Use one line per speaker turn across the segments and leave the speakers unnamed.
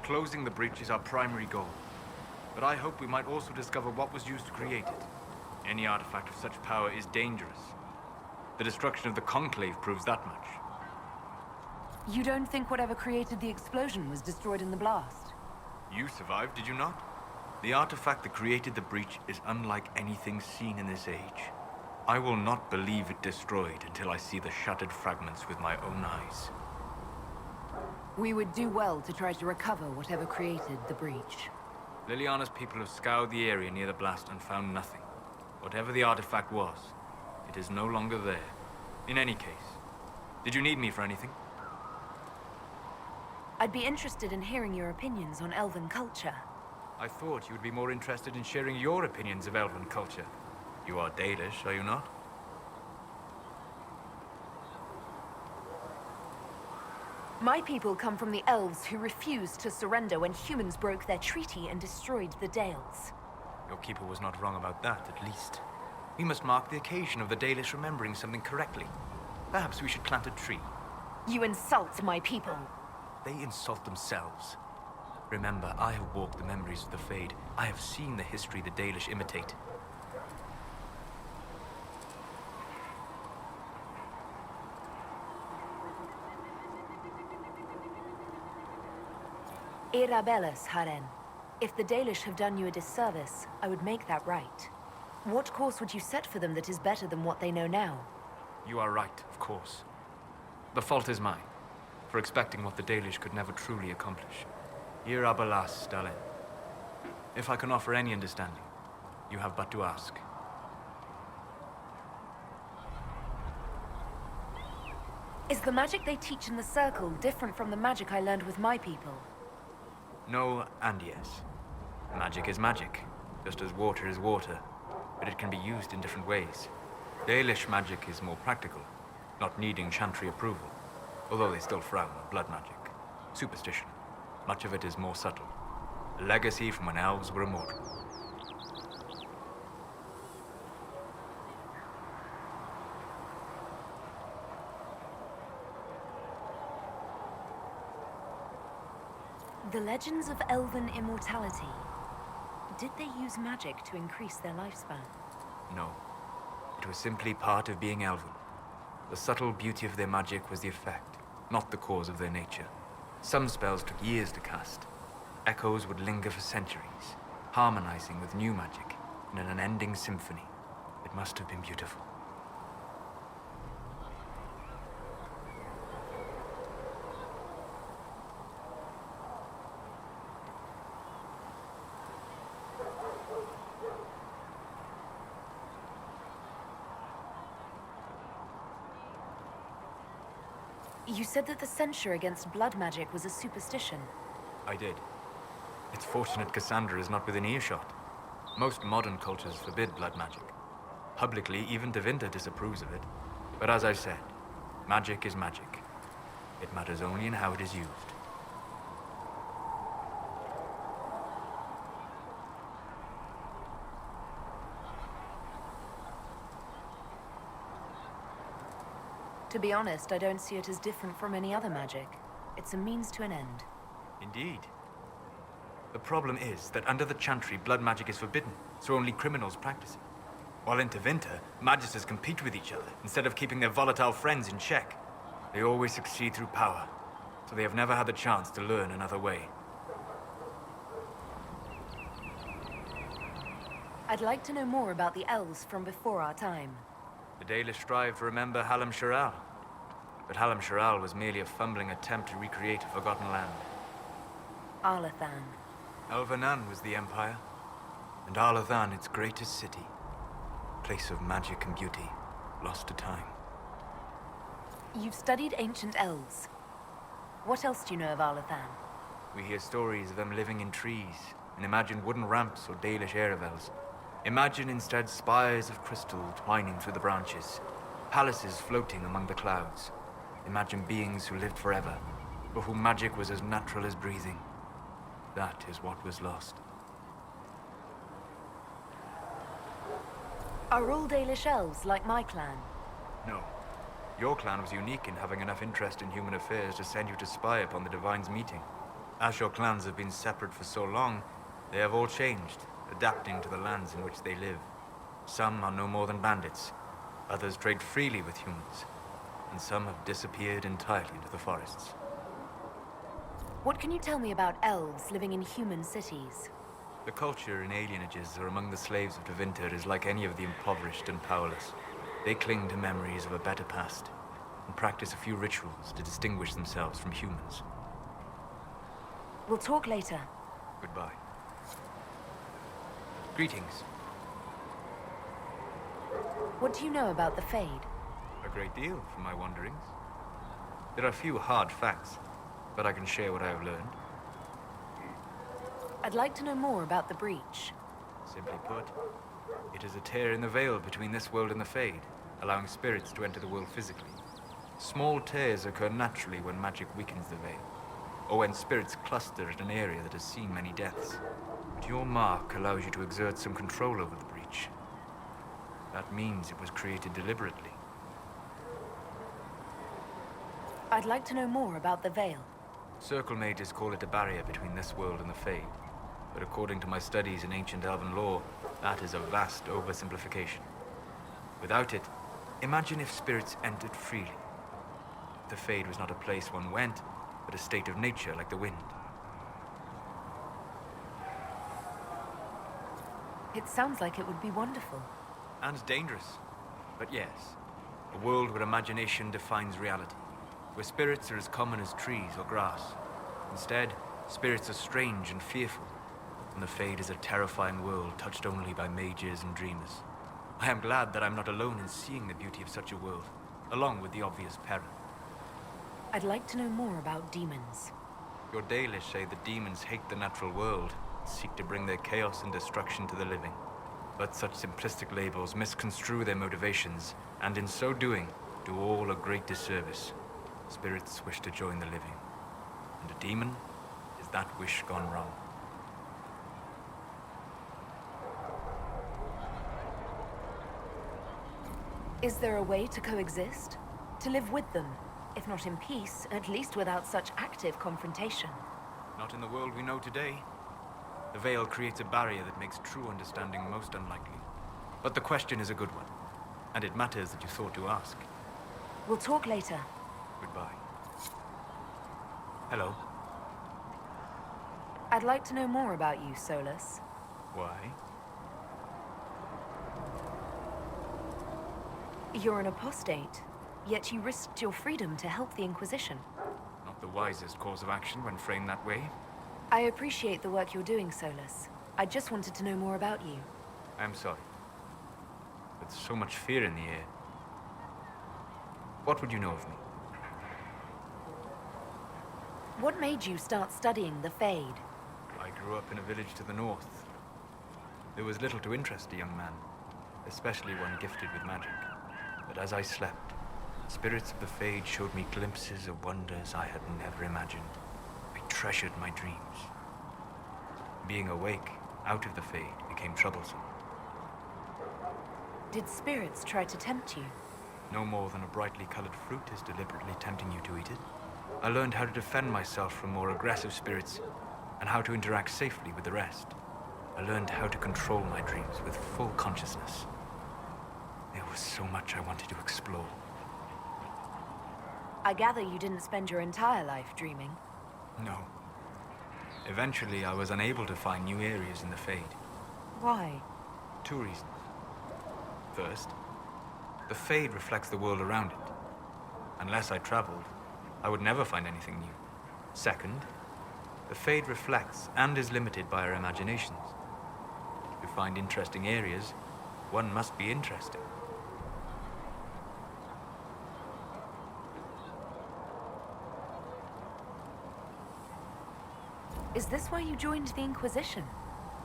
Closing the breach is our primary goal. But I hope we might also discover what was used to create it. Any artifact of such power is dangerous. The destruction of the Conclave proves that much.
You don't think whatever created the explosion was destroyed in the blast?
You survived, did you not? The artifact that created the breach is unlike anything seen in this age. I will not believe it destroyed until I see the shattered fragments with my own eyes.
We would do well to try to recover whatever created the breach.
Liliana's people have scoured the area near the blast and found nothing. Whatever the artifact was, it is no longer there. In any case, did you need me for anything?
I'd be interested in hearing your opinions on elven culture.
I thought you would be more interested in sharing your opinions of elven culture. You are Dalish, are you not?
My people come from the elves who refused to surrender when humans broke their treaty and destroyed the Dales.
Your keeper was not wrong about that, at least. We must mark the occasion of the Dalish remembering something correctly. Perhaps we should plant a tree.
You insult my people.
They insult themselves. Remember, I have walked the memories of the Fade. I have seen the history the Dalish imitate.
Irabellis, Haren. If the Dalish have done you a disservice, I would make that right. What course would you set for them that is better than what they know now?
You are right, of course. The fault is mine, for expecting what the Dalish could never truly accomplish. Irabelas, Dalen. If I can offer any understanding, you have but to ask.
Is the magic they teach in the Circle different from the magic I learned with my people?
No and yes. Magic is magic, just as water is water, but it can be used in different ways. Dalish magic is more practical, not needing chantry approval, although they still frown on blood magic. Superstition. Much of it is more subtle. A legacy from when elves were immortal.
The legends of elven immortality. Did they use magic to increase their lifespan?
No. It was simply part of being elven. The subtle beauty of their magic was the effect, not the cause of their nature. Some spells took years to cast. Echoes would linger for centuries, harmonizing with new magic in an unending symphony. It must have been beautiful.
You said that the censure against blood magic was a superstition.
I did. It's fortunate Cassandra is not within earshot. Most modern cultures forbid blood magic. Publicly, even Devinter disapproves of it. But as I said, magic is magic. It matters only in how it is used.
To be honest, I don't see it as different from any other magic. It's a means to an end.
Indeed. The problem is that under the Chantry, blood magic is forbidden, so only criminals practice it. While in Tevinter, magisters compete with each other instead of keeping their volatile friends in check. They always succeed through power, so they have never had the chance to learn another way.
I'd like to know more about the elves from before our time.
The Dalish strive to remember Hallam Sharal, but Hallam Sharal was merely a fumbling attempt to recreate a forgotten land.
Arlathan.
Elvanan was the empire, and Arlathan its greatest city. Place of magic and beauty, lost to time.
You've studied ancient elves. What else do you know of Arlathan?
We hear stories of them living in trees, and imagine wooden ramps or Dalish Erebels. Imagine instead spires of crystal twining through the branches, palaces floating among the clouds. Imagine beings who lived forever, for whom magic was as natural as breathing. That is what was lost.
Are all Dalish elves like my clan?
No. Your clan was unique in having enough interest in human affairs to send you to spy upon the Divine's meeting. As your clans have been separate for so long, they have all changed, adapting to the lands in which they live. Some are no more than bandits, others trade freely with humans, and some have disappeared entirely into the forests.
What can you tell me about elves living in human cities?
The culture in alienages or among the slaves of Tevinter is like any of the impoverished and powerless. They cling to memories of a better past, and practice a few rituals to distinguish themselves from humans.
We'll talk later.
Goodbye. Greetings.
What do you know about the Fade?
A great deal from my wanderings. There are few hard facts, but I can share what I have learned.
I'd like to know more about the Breach.
Simply put, it is a tear in the veil between this world and the Fade, allowing spirits to enter the world physically. Small tears occur naturally when magic weakens the veil, or when spirits cluster at an area that has seen many deaths. But your mark allows you to exert some control over the Breach. That means it was created deliberately.
I'd like to know more about the Veil.
Circle mages call it a barrier between this world and the Fade. But according to my studies in ancient elven lore, that is a vast oversimplification. Without it, imagine if spirits entered freely. The Fade was not a place one went, but a state of nature like the wind.
It sounds like it would be wonderful.
And dangerous. But yes, a world where imagination defines reality, where spirits are as common as trees or grass. Instead, spirits are strange and fearful, and the Fade is a terrifying world touched only by mages and dreamers. I am glad that I'm not alone in seeing the beauty of such a world, along with the obvious peril.
I'd like to know more about demons.
Your Dalish say the demons hate the natural world, and seek to bring their chaos and destruction to the living. But such simplistic labels misconstrue their motivations, and in so doing, do all a great disservice. Spirits wish to join the living, and a demon is that wish gone wrong.
Is there a way to coexist? To live with them? If not in peace, at least without such active confrontation.
Not in the world we know today. The Veil creates a barrier that makes true understanding most unlikely. But the question is a good one, and it matters that you thought to ask.
We'll talk later.
Goodbye. Hello.
I'd like to know more about you, Solas.
Why?
You're an apostate, yet you risked your freedom to help the Inquisition.
Not the wisest course of action when framed that way.
I appreciate the work you're doing, Solas. I just wanted to know more about you.
I'm sorry. With so much fear in the air. What would you know of me?
What made you start studying the Fade?
I grew up in a village to the north. There was little to interest a young man, especially one gifted with magic. But as I slept, spirits of the Fade showed me glimpses of wonders I had never imagined. I treasured my dreams. Being awake, out of the Fade, became troublesome.
Did spirits try to tempt you?
No more than a brightly colored fruit is deliberately tempting you to eat it. I learned how to defend myself from more aggressive spirits, and how to interact safely with the rest. I learned how to control my dreams with full consciousness. There was so much I wanted to explore.
I gather you didn't spend your entire life dreaming.
No. Eventually, I was unable to find new areas in the Fade.
Why?
2 reasons. First, the Fade reflects the world around it. Unless I traveled, I would never find anything new. Second, the Fade reflects and is limited by our imaginations. To find interesting areas, one must be interesting.
Is this why you joined the Inquisition?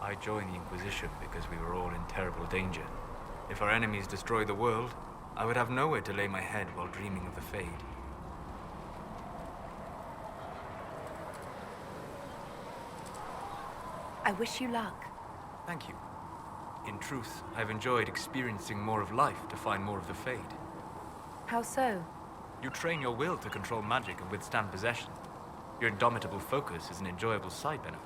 I joined the Inquisition because we were all in terrible danger. If our enemies destroyed the world, I would have nowhere to lay my head while dreaming of the Fade.
I wish you luck.
Thank you. In truth, I've enjoyed experiencing more of life to find more of the Fade.
How so?
You train your will to control magic and withstand possession. Your indomitable focus is an enjoyable side benefit.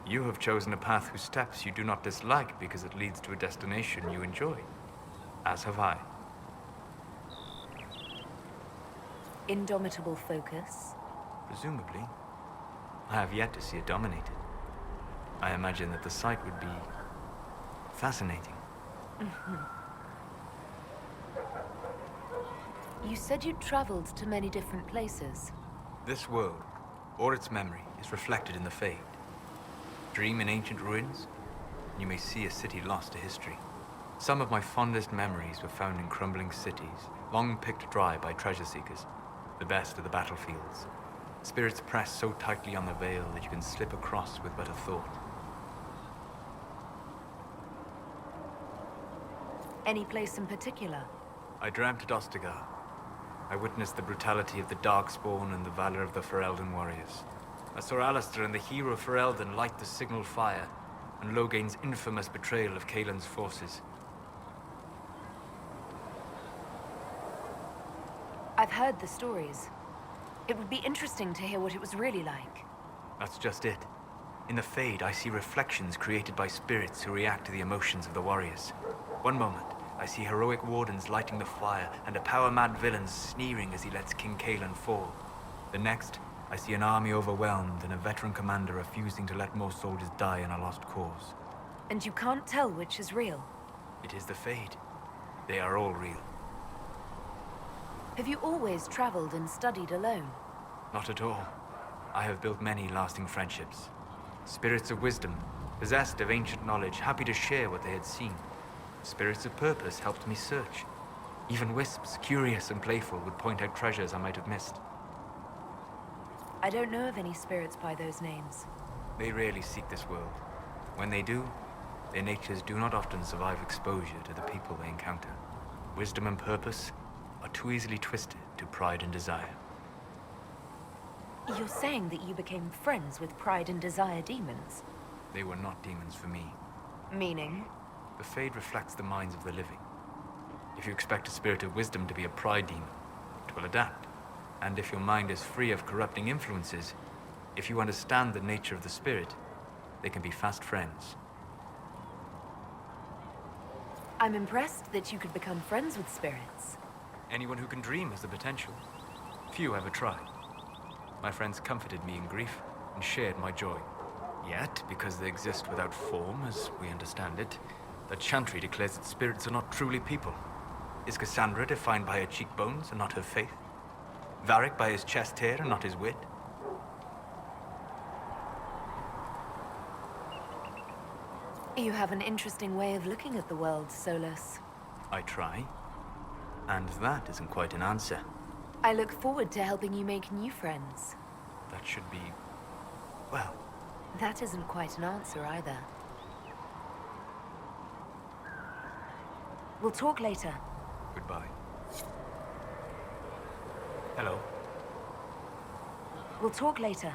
You have chosen a path whose steps you do not dislike because it leads to a destination you enjoy. As have I.
Indomitable focus?
Presumably. I have yet to see it dominated. I imagine that the sight would be fascinating.
You said you'd traveled to many different places.
This world, or its memory, is reflected in the Fade. Dream in ancient ruins, and you may see a city lost to history. Some of my fondest memories were found in crumbling cities, long picked dry by treasure seekers, the best of the battlefields. Spirits press so tightly on the veil that you can slip across with but a thought.
Any place in particular?
I dreamt at Ostagar. I witnessed the brutality of the Darkspawn and the valor of the Ferelden warriors. I saw Alistair and the hero Ferelden light the signal fire, and Logain's infamous betrayal of Kaelin's forces.
I've heard the stories. It would be interesting to hear what it was really like.
That's just it. In the Fade, I see reflections created by spirits who react to the emotions of the warriors. One moment, I see heroic wardens lighting the fire, and a power-mad villain sneering as he lets King Kaelin fall. The next, I see an army overwhelmed and a veteran commander refusing to let more soldiers die in a lost cause.
And you can't tell which is real?
It is the Fade. They are all real.
Have you always traveled and studied alone?
Not at all. I have built many lasting friendships. Spirits of wisdom, possessed of ancient knowledge, happy to share what they had seen. Spirits of purpose helped me search. Even wisps, curious and playful, would point out treasures I might have missed.
I don't know of any spirits by those names.
They rarely seek this world. When they do, their natures do not often survive exposure to the people they encounter. Wisdom and purpose are too easily twisted to pride and desire.
You're saying that you became friends with pride and desire demons?
They were not demons for me.
Meaning?
The Fade reflects the minds of the living. If you expect a spirit of wisdom to be a pride demon, it will adapt. And if your mind is free of corrupting influences, if you understand the nature of the spirit, they can be fast friends.
I'm impressed that you could become friends with spirits.
Anyone who can dream has the potential. Few ever try. My friends comforted me in grief and shared my joy. Yet, because they exist without form, as we understand it, the Chantry declares that spirits are not truly people. Is Cassandra defined by her cheekbones and not her faith? Varric by his chest hair and not his wit?
You have an interesting way of looking at the world, Solas.
I try. And that isn't quite an answer.
I look forward to helping you make new friends.
That should be... well...
That isn't quite an answer either. We'll talk later.
Goodbye. Hello.
We'll talk later.